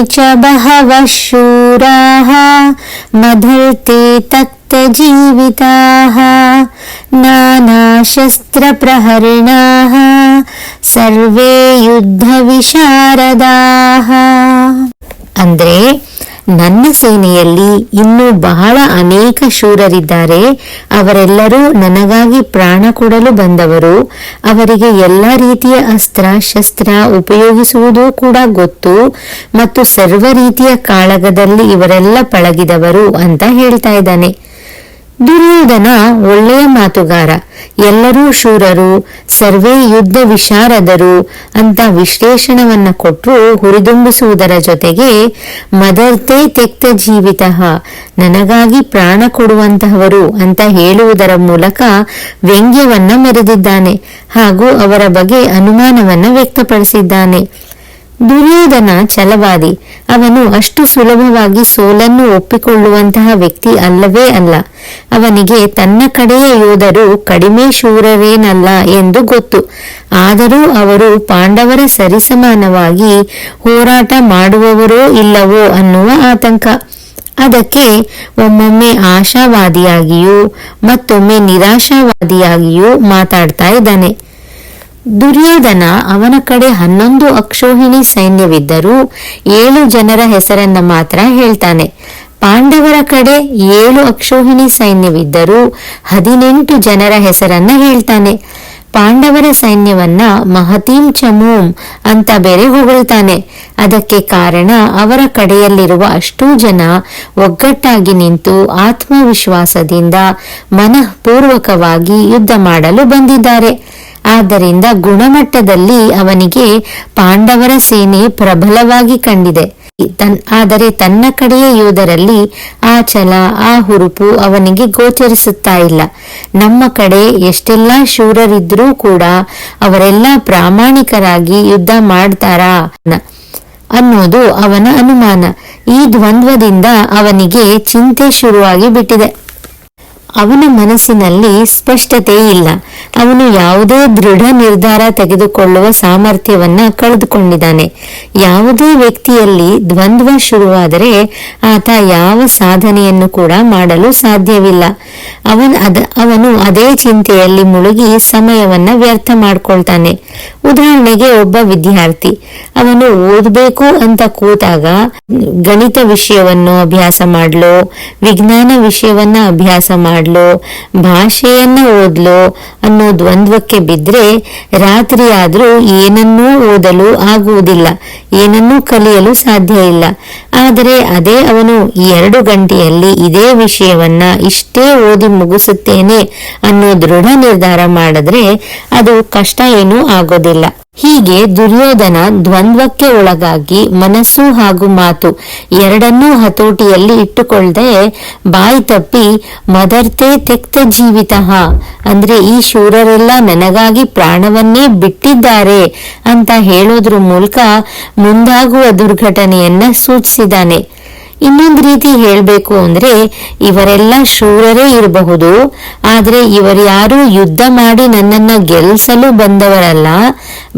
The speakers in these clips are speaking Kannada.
च बहवः शूराः मदर्ते तप्तजीविताः नानाशस्त्रप्रहरणाः सर्वे ಯುದ್ಧವಿಶಾರದಾಃ. ಅಂದ್ರೆ ನನ್ನ ಸೇನೆಯಲ್ಲಿ ಇನ್ನೂ ಬಹಳ ಅನೇಕ ಶೂರರಿದ್ದಾರೆ. ಅವರೆಲ್ಲರೂ ನನಗಾಗಿ ಪ್ರಾಣ ಕೊಡಲು ಬಂದವರು. ಅವರಿಗೆ ಎಲ್ಲ ರೀತಿಯ ಅಸ್ತ್ರ ಶಸ್ತ್ರ ಉಪಯೋಗಿಸುವುದೂ ಕೂಡ ಗೊತ್ತು ಮತ್ತು ಸರ್ವ ರೀತಿಯ ಕಾಳಗದಲ್ಲಿ ಇವರೆಲ್ಲ ಪಳಗಿದವರು ಅಂತ ಹೇಳ್ತಾ ಇದ್ದಾನೆ. ದುರ್ಯೋಧನ ಒಳ್ಳೆಯ ಮಾತುಗಾರ. ಎಲ್ಲರೂ ಶೂರರು, ಸರ್ವೇ ಯುದ್ಧ ವಿಶಾರದರು ಅಂತ ವಿಶ್ಲೇಷಣವನ್ನ ಕೊಟ್ಟು ಹುರಿದುಂಬಿಸುವುದರ ಜೊತೆಗೆ ಮದರ್ತೆ ತೆಕ್ತ ಜೀವಿತ, ನನಗಾಗಿ ಪ್ರಾಣ ಕೊಡುವಂತಹವರು ಅಂತ ಹೇಳುವುದರ ಮೂಲಕ ವ್ಯಂಗ್ಯವನ್ನ ಮೆರೆದಿದ್ದಾನೆ ಹಾಗೂ ಅವರ ಬಗ್ಗೆ ಅನುಮಾನವನ್ನ ವ್ಯಕ್ತಪಡಿಸಿದ್ದಾನೆ. ದುರ್ಯೋಧನ ಛಲವಾದಿ. ಅವನು ಅಷ್ಟು ಸುಲಭವಾಗಿ ಸೋಲನ್ನು ಒಪ್ಪಿಕೊಳ್ಳುವಂತಹ ವ್ಯಕ್ತಿ ಅಲ್ಲವೇ ಅಲ್ಲ. ಅವನಿಗೆ ತನ್ನ ಕಡೆಯ ಯೋಧರು ಕಡಿಮೆ ಶೂರರೇನಲ್ಲ ಎಂದು ಗೊತ್ತು. ಆದರೂ ಅವರು ಪಾಂಡವರ ಸರಿಸಮಾನವಾಗಿ ಹೋರಾಟ ಮಾಡುವವರೋ ಇಲ್ಲವೋ ಅನ್ನುವ ಆತಂಕ. ಅದಕ್ಕೆ ಒಮ್ಮೊಮ್ಮೆ ಆಶಾವಾದಿಯಾಗಿಯೂ ಮತ್ತೊಮ್ಮೆ ನಿರಾಶಾವಾದಿಯಾಗಿಯೂ ಮಾತಾಡ್ತಾ ಇದ್ದಾನೆ. ದುರ್ಯೋಧನ ಅವನ ಕಡೆ 11 ಅಕ್ಷೋಹಿಣಿ ಸೈನ್ಯವಿದ್ದರೂ 7 ಜನರ ಹೆಸರನ್ನ ಮಾತ್ರ ಹೇಳ್ತಾನೆ. ಪಾಂಡವರ ಕಡೆ 7 ಅಕ್ಷೋಹಿಣಿ ಸೈನ್ಯವಿದ್ದರೂ 18 ಜನರ ಹೆಸರನ್ನ ಹೇಳ್ತಾನೆ. ಪಾಂಡವರ ಸೈನ್ಯವನ್ನ ಮಹತೀಂ ಚಮೂಂ ಅಂತ ಬೇರೆ ಹೊಗಳ್ತಾನೆ. ಅದಕ್ಕೆ ಕಾರಣ ಅವರ ಕಡೆಯಲ್ಲಿರುವ ಅಷ್ಟೂ ಜನ ಒಗ್ಗಟ್ಟಾಗಿ ನಿಂತು ಆತ್ಮವಿಶ್ವಾಸದಿಂದ ಮನಃಪೂರ್ವಕವಾಗಿ ಯುದ್ಧ ಮಾಡಲು ಬಂದಿದ್ದಾರೆ. ಆದ್ದರಿಂದ ಗುಣಮಟ್ಟದಲ್ಲಿ ಅವನಿಗೆ ಪಾಂಡವರ ಸೇನೆ ಪ್ರಬಲವಾಗಿ ಕಂಡಿದೆ. ಆದರೆ ತನ್ನ ಕಡೆಯ ಯೋಧರಲ್ಲಿ ಆ ಛಲ ಆ ಹುರುಪು ಅವನಿಗೆ ಗೋಚರಿಸುತ್ತಾ ಇಲ್ಲ. ನಮ್ಮ ಕಡೆ ಎಷ್ಟೆಲ್ಲಾ ಶೂರರಿದ್ರೂ ಕೂಡ ಅವರೆಲ್ಲ ಪ್ರಾಮಾಣಿಕರಾಗಿ ಯುದ್ಧ ಮಾಡ್ತಾರಾ ಅನ್ನೋದು ಅವನ ಅನುಮಾನ. ಈ ದ್ವಂದ್ವದಿಂದ ಅವನಿಗೆ ಚಿಂತೆ ಶುರುವಾಗಿ ಬಿಟ್ಟಿದೆ. ಅವನ ಮನಸ್ಸಿನಲ್ಲಿ ಸ್ಪಷ್ಟತೆ ಇಲ್ಲ. ಅವನು ಯಾವುದೇ ದೃಢ ನಿರ್ಧಾರ ತೆಗೆದುಕೊಳ್ಳುವ ಸಾಮರ್ಥ್ಯವನ್ನ ಕಳೆದುಕೊಂಡಿದ್ದಾನೆ. ಯಾವುದೇ ವ್ಯಕ್ತಿಯಲ್ಲಿ ದ್ವಂದ್ವ ಶುರುವಾದರೆ ಆತ ಯಾವ ಸಾಧನೆಯನ್ನು ಕೂಡ ಮಾಡಲು ಸಾಧ್ಯವಿಲ್ಲ. ಅವನು ಅದೇ ಚಿಂತೆಯಲ್ಲಿ ಮುಳುಗಿ ಸಮಯವನ್ನ ವ್ಯರ್ಥ ಮಾಡ್ಕೊಳ್ತಾನೆ. ಉದಾಹರಣೆಗೆ ಒಬ್ಬ ವಿದ್ಯಾರ್ಥಿ, ಅವನು ಓದಬೇಕು ಅಂತ ಕೂತಾಗ ಗಣಿತ ವಿಷಯವನ್ನು ಅಭ್ಯಾಸ ಮಾಡ್ಲೋ, ವಿಜ್ಞಾನ ವಿಷಯವನ್ನ ಅಭ್ಯಾಸ ಮಾಡ್ಲೋ, ಭಾಷೆಯನ್ನ ಓದ್ಲೋ ಅನ್ನೋ ದ್ವಂದ್ವಕ್ಕೆ ಬಿದ್ರೆ ರಾತ್ರಿ ಆದ್ರೂ ಏನನ್ನೂ ಓದಲು ಆಗುವುದಿಲ್ಲ, ಏನನ್ನೂ ಕಲಿಯಲು ಸಾಧ್ಯ ಇಲ್ಲ. ಆದರೆ ಅದೇ ಅವನು 2 ಗಂಟೆಯಲ್ಲಿ ಇದೇ ವಿಷಯವನ್ನ ಇಷ್ಟೇ ಓದಿ ಮುಗಿಸುತ್ತೇನೆ ಅನ್ನೋ ದೃಢ ನಿರ್ಧಾರ ಮಾಡಿದ್ರೆ ಅದು ಕಷ್ಟ ಏನೂ ಆಗೋದಿಲ್ಲ. ಹೀಗೆ ದುರ್ಯೋಧನ ದ್ವಂದ್ವಕ್ಕೆ ಒಳಗಾಗಿ ಮನಸ್ಸು ಹಾಗೂ ಮಾತು ಎರಡನ್ನೂ ಹತೋಟಿಯಲ್ಲಿ ಇಟ್ಟುಕೊಳ್ಳದೆ ಬಾಯಿ ತಪ್ಪಿ ಮದರ್ತೆ ತೆಕ್ತ ಜೀವಿತ, ಅಂದ್ರೆ ಈ ಶೂರರೆಲ್ಲ ನನಗಾಗಿ ಪ್ರಾಣವನ್ನೇ ಬಿಟ್ಟಿದ್ದಾರೆ ಅಂತ ಹೇಳೋದ್ರ ಮೂಲಕ ಮುಂದಾಗುವ ದುರ್ಘಟನೆಯನ್ನ ಸೂಚಿಸಿದ್ದಾನೆ. ಇನ್ನೊಂದು ರೀತಿ ಹೇಳ್ಬೇಕು ಅಂದ್ರೆ ಇವರೆಲ್ಲ ಶೂರರೇ ಇರಬಹುದು, ಆದ್ರೆ ಇವರ್ಯಾರು ಯುದ್ಧ ಮಾಡಿ ನನ್ನನ್ನ ಗೆಲ್ಲಿಸಲು ಬಂದವರಲ್ಲ,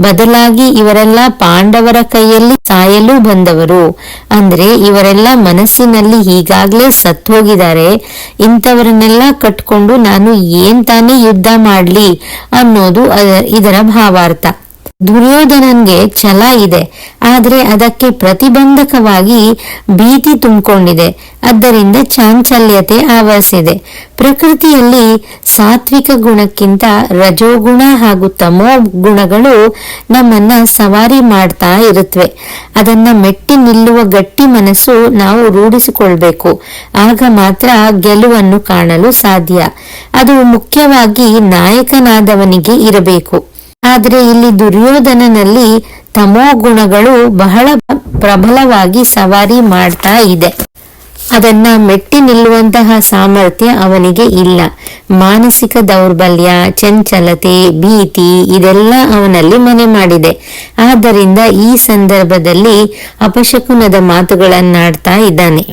ಬದಲಾಗಿ ಇವರೆಲ್ಲ ಪಾಂಡವರ ಕೈಯಲ್ಲಿ ಸಾಯಲು ಬಂದವರು. ಅಂದ್ರೆ ಇವರೆಲ್ಲ ಮನಸ್ಸಿನಲ್ಲಿ ಈಗಾಗ್ಲೇ ಸತ್ತೋಗಿದ್ದಾರೆ. ಇಂಥವರನ್ನೆಲ್ಲ ಕಟ್ಕೊಂಡು ನಾನು ಏನ್ ತಾನೇ ಯುದ್ಧ ಮಾಡ್ಲಿ ಅನ್ನೋದು ಇದರ ಭಾವಾರ್ಥ. ದುರ್ಯೋಧನನ್ಗೆ ಛಲ ಇದೆ, ಆದ್ರೆ ಅದಕ್ಕೆ ಪ್ರತಿಬಂಧಕವಾಗಿ ಭೀತಿ ತುಂಬಿಕೊಂಡಿದೆ. ಆದ್ದರಿಂದ ಚಾಂಚಲ್ಯತೆ ಆವರಿಸಿದೆ. ಪ್ರಕೃತಿಯಲ್ಲಿ ಸಾತ್ವಿಕ ಗುಣಕ್ಕಿಂತ ರಜೋಗುಣ ಹಾಗೂ ತಮೋ ಗುಣಗಳು ನಮ್ಮನ್ನ ಸವಾರಿ ಮಾಡ್ತಾ ಇರುತ್ತವೆ. ಅದನ್ನ ಮೆಟ್ಟಿ ನಿಲ್ಲುವ ಗಟ್ಟಿ ಮನಸ್ಸು ನಾವು ರೂಢಿಸಿಕೊಳ್ಬೇಕು. ಆಗ ಮಾತ್ರ ಗೆಲುವನ್ನು ಕಾಣಲು ಸಾಧ್ಯ. ಅದು ಮುಖ್ಯವಾಗಿ ನಾಯಕನಾದವನಿಗೆ ಇರಬೇಕು. ಆದ್ರೆ ಇಲ್ಲಿ ದುರ್ಯೋಧನನಲ್ಲಿ ತಮೋ ಗುಣಗಳು ಬಹಳ ಪ್ರಬಲವಾಗಿ ಸವಾರಿ ಮಾಡ್ತಾ ಇದೆ. ಅದನ್ನ ಮೆಟ್ಟಿ ನಿಲ್ಲುವಂತಹ ಸಾಮರ್ಥ್ಯ ಅವನಿಗೆ ಇಲ್ಲ. ಮಾನಸಿಕ ದೌರ್ಬಲ್ಯ, ಚಂಚಲತೆ, ಭೀತಿ ಇದೆಲ್ಲ ಅವನಲ್ಲಿ ಮನೆ ಮಾಡಿದೆ. ಆದ್ದರಿಂದ ಈ ಸಂದರ್ಭದಲ್ಲಿ ಅಪಶಕುನದ ಮಾತುಗಳನ್ನಾಡ್ತಾ ಇದ್ದಾನೆ.